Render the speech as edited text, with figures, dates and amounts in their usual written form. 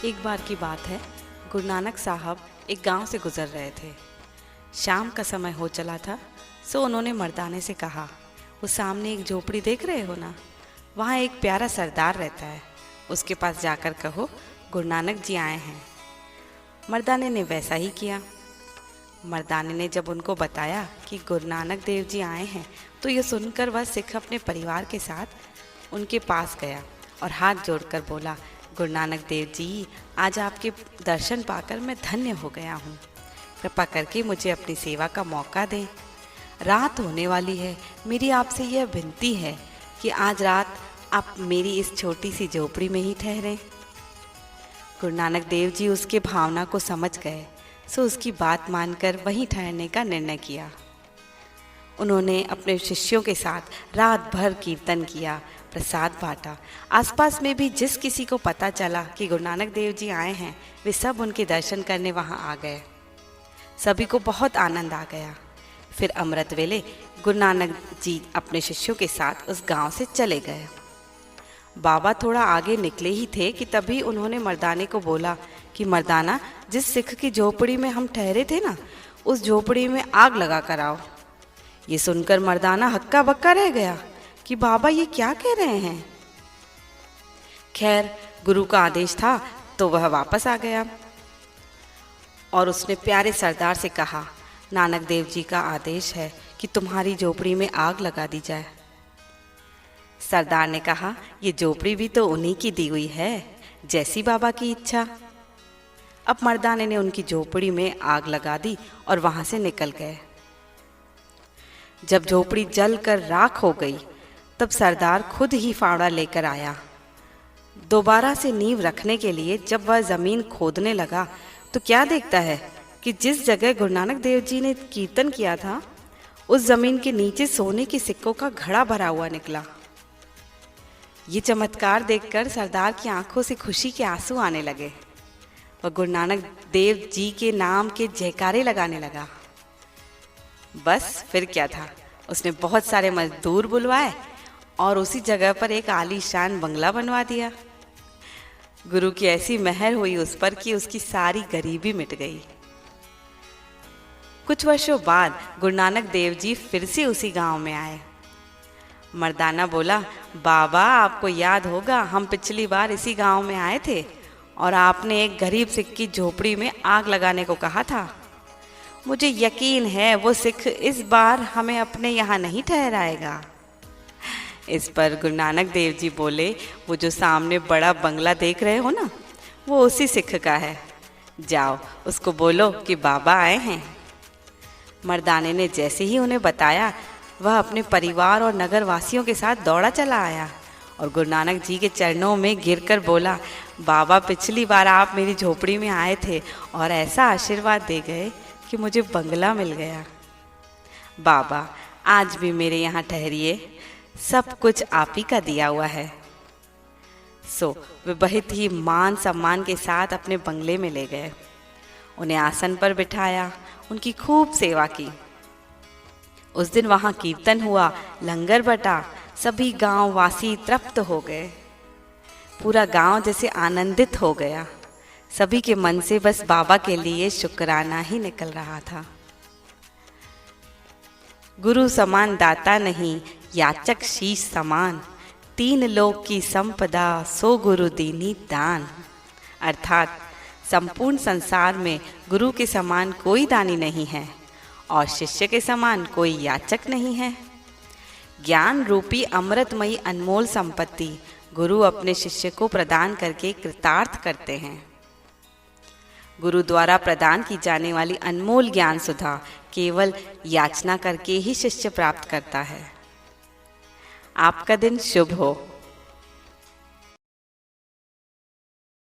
एक बार की बात है, गुरु नानक साहब एक गांव से गुजर रहे थे। शाम का समय हो चला था, सो उन्होंने मर्दाने से कहा, वो सामने एक झोपड़ी देख रहे हो ना, वहाँ एक प्यारा सरदार रहता है, उसके पास जाकर कहो गुरु नानक जी आए हैं। मर्दाने ने वैसा ही किया। मर्दाने ने जब उनको बताया कि गुरु नानक देव जी आए हैं, तो ये सुनकर वह सिख अपने परिवार के साथ उनके पास गया और हाथ जोड़कर बोला, गुरु नानक देव जी, आज आपके दर्शन पाकर मैं धन्य हो गया हूँ। कृपा करके मुझे अपनी सेवा का मौका दें। रात होने वाली है, मेरी आपसे यह विनती है कि आज रात आप मेरी इस छोटी सी झोपड़ी में ही ठहरें। गुरु नानक देव जी उसके भावना को समझ गए, सो उसकी बात मानकर वहीं ठहरने का निर्णय किया। उन्होंने अपने शिष्यों के साथ रात भर कीर्तन किया, प्रसाद बांटा। आसपास में भी जिस किसी को पता चला कि गुरु नानक देव जी आए हैं, वे सब उनके दर्शन करने वहां आ गए। सभी को बहुत आनंद आ गया। फिर अमृत वेले गुरु नानक जी अपने शिष्यों के साथ उस गांव से चले गए। बाबा थोड़ा आगे निकले ही थे कि तभी उन्होंने मर्दाने को बोला कि मर्दाना, जिस सिख की झोपड़ी में हम ठहरे थे ना, उस झोपड़ी में आग लगा कर आओ। ये सुनकर मर्दाना हक्का बक्का रह गया कि बाबा ये क्या कह रहे हैं। खैर, गुरु का आदेश था तो वह वापस आ गया और उसने प्यारे सरदार से कहा, नानक देव जी का आदेश है कि तुम्हारी झोपड़ी में आग लगा दी जाए। सरदार ने कहा, ये झोपड़ी भी तो उन्हीं की दी हुई है, जैसी बाबा की इच्छा। अब मर्दाने ने उनकी झोपड़ी में आग लगा दी और वहां से निकल गए। जब झोपड़ी जलकर राख हो गई, तब सरदार खुद ही फावड़ा लेकर आया। दोबारा से नींव रखने के लिए जब वह जमीन खोदने लगा, तो क्या देखता है कि जिस जगह गुरु नानक देव जी ने कीर्तन किया था, उस जमीन के नीचे सोने के सिक्कों का घड़ा भरा हुआ निकला। ये चमत्कार देखकर सरदार की आंखों से खुशी के आंसू आने लगे। वह गुरु नानक देव जी के नाम के जयकारे लगाने लगा। बस फिर क्या था, उसने बहुत सारे मजदूर बुलवाए और उसी जगह पर एक आलीशान बंगला बनवा दिया। गुरु की ऐसी मेहर हुई उस पर कि उसकी सारी गरीबी मिट गई। कुछ वर्षों बाद गुरु नानक देव जी फिर से उसी गांव में आए। मर्दाना बोला, बाबा आपको याद होगा, हम पिछली बार इसी गांव में आए थे और आपने एक गरीब सिख की झोपड़ी में आग लगाने को कहा था। मुझे यकीन है वो सिख इस बार हमें अपने यहाँ नहीं ठहराएगा। इस पर गुरु नानक देव जी बोले, वो जो सामने बड़ा बंगला देख रहे हो ना, वो उसी सिख का है। जाओ उसको बोलो कि बाबा आए हैं। मर्दाने ने जैसे ही उन्हें बताया, वह अपने परिवार और नगर वासियों के साथ दौड़ा चला आया और गुरु नानक जी के चरणों में गिरकर बोला, बाबा पिछली बार आप मेरी झोपड़ी में आए थे और ऐसा आशीर्वाद दे गए कि मुझे बंगला मिल गया। बाबा आज भी मेरे यहाँ ठहरिए, सब कुछ आप ही का दिया हुआ है। सो वे बहुत ही मान सम्मान के साथ अपने बंगले में ले गए। उन्हें आसन पर बिठाया, उनकी खूब सेवा की। उस दिन वहाँ कीर्तन हुआ, लंगर बटा, सभी गांव वासी तृप्त हो गए। पूरा गांव जैसे आनंदित हो गया। सभी के मन से बस बाबा के लिए शुक्राना ही निकल रहा था। गुरु समान दाता नहीं, याचक शीश समान, तीन लोक की संपदा सो गुरु दीनी दान। अर्थात संपूर्ण संसार में गुरु के समान कोई दानी नहीं है और शिष्य के समान कोई याचक नहीं है। ज्ञान रूपी अमृतमयी अनमोल संपत्ति गुरु अपने शिष्य को प्रदान करके कृतार्थ करते हैं। गुरु द्वारा प्रदान की जाने वाली अनमोल ज्ञान सुधा केवल याचना करके ही शिष्य प्राप्त करता है। आपका दिन शुभ हो।